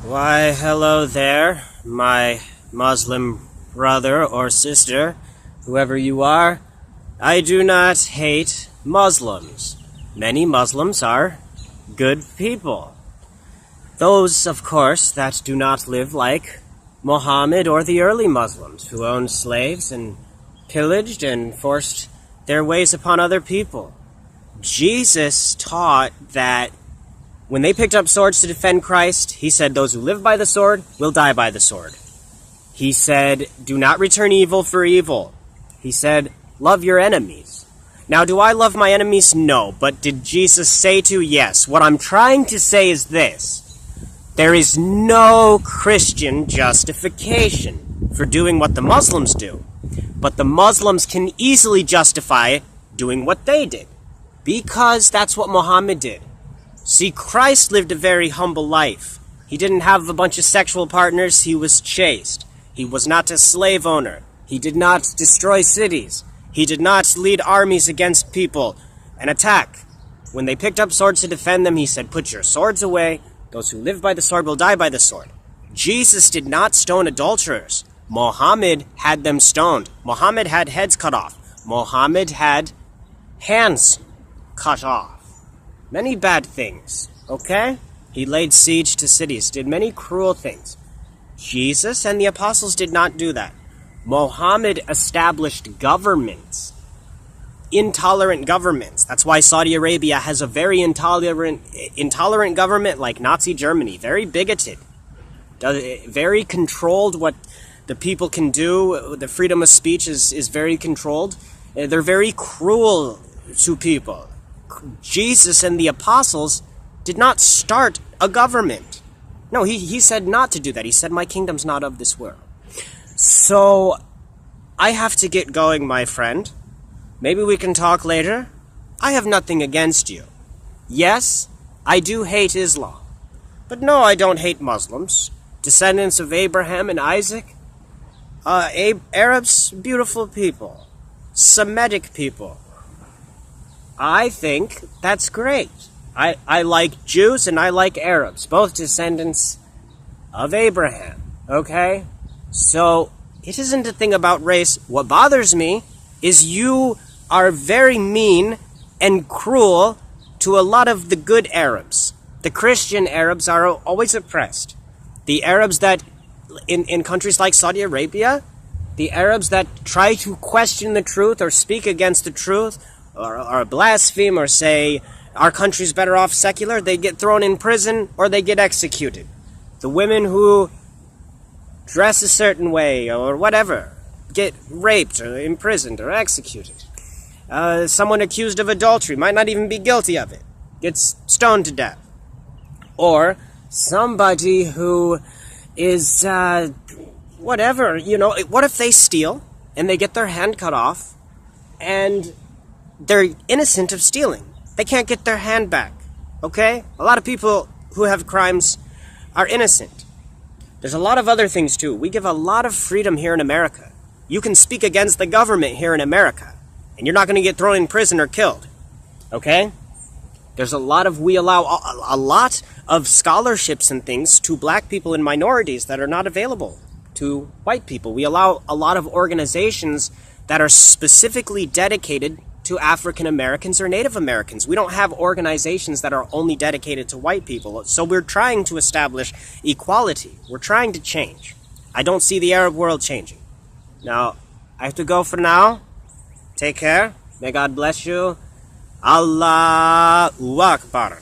Why, hello there, my Muslim brother or sister, whoever you are. I do not hate Muslims. Many Muslims are good people. Those, of course, that do not live like Muhammad or the early Muslims, who owned slaves and pillaged and forced their ways upon other people. Jesus taught that when they picked up swords to defend Christ, he said, those who live by the sword will die by the sword. He said, do not return evil for evil. He said, love your enemies. Now, do I love my enemies? No. But did Jesus say to? Yes. What I'm trying to say is this. There is no Christian justification for doing what the Muslims do. But the Muslims can easily justify doing what they did, because that's what Muhammad did. See, Christ lived a very humble life. He didn't have a bunch of sexual partners. He was chaste. He was not a slave owner. He did not destroy cities. He did not lead armies against people and attack. When they picked up swords to defend them, he said, put your swords away. Those who live by the sword will die by the sword. Jesus did not stone adulterers. Muhammad had them stoned. Muhammad had heads cut off. Muhammad had hands cut off. Many bad things, okay? He laid siege to cities, did many cruel things. Jesus and the apostles did not do that. Muhammad established governments, intolerant governments. That's why Saudi Arabia has a very intolerant government like Nazi Germany, very bigoted, very controlled what the people can do. The freedom of speech is very controlled. They're very cruel to people. Jesus and the apostles did not start a government. No, he said not to do that. He said, my kingdom's not of this world. So, I have to get going, my friend. Maybe we can talk later. I have nothing against you. Yes, I do hate Islam. But no, I don't hate Muslims. Descendants of Abraham and Isaac. Arabs, beautiful people. Semitic people. I think that's great. I like Jews and I like Arabs, both descendants of Abraham, okay? So, it isn't a thing about race. What bothers me is you are very mean and cruel to a lot of the good Arabs. The Christian Arabs are always oppressed. The Arabs that, in countries like Saudi Arabia, the Arabs that try to question the truth or speak against the truth, or blaspheme, or say our country's better off secular, they get thrown in prison or they get executed. The women who dress a certain way or whatever get raped or imprisoned or executed. Someone accused of adultery might not even be guilty of it, gets stoned to death. Or somebody who is whatever, what if they steal and they get their hand cut off and they're innocent of stealing? They can't get their hand back, okay? A lot of people who have crimes are innocent. There's a lot of other things, too. We give a lot of freedom here in America. You can speak against the government here in America, and you're not going to get thrown in prison or killed, okay? We allow a lot of scholarships and things to black people and minorities that are not available to white people. We allow a lot of organizations that are specifically dedicated to African Americans or Native Americans. We don't have organizations that are only dedicated to white people. So we're trying to establish equality. We're trying to change. I don't see the Arab world changing. Now, I have to go for now. Take care. May God bless you. Allahu Akbar.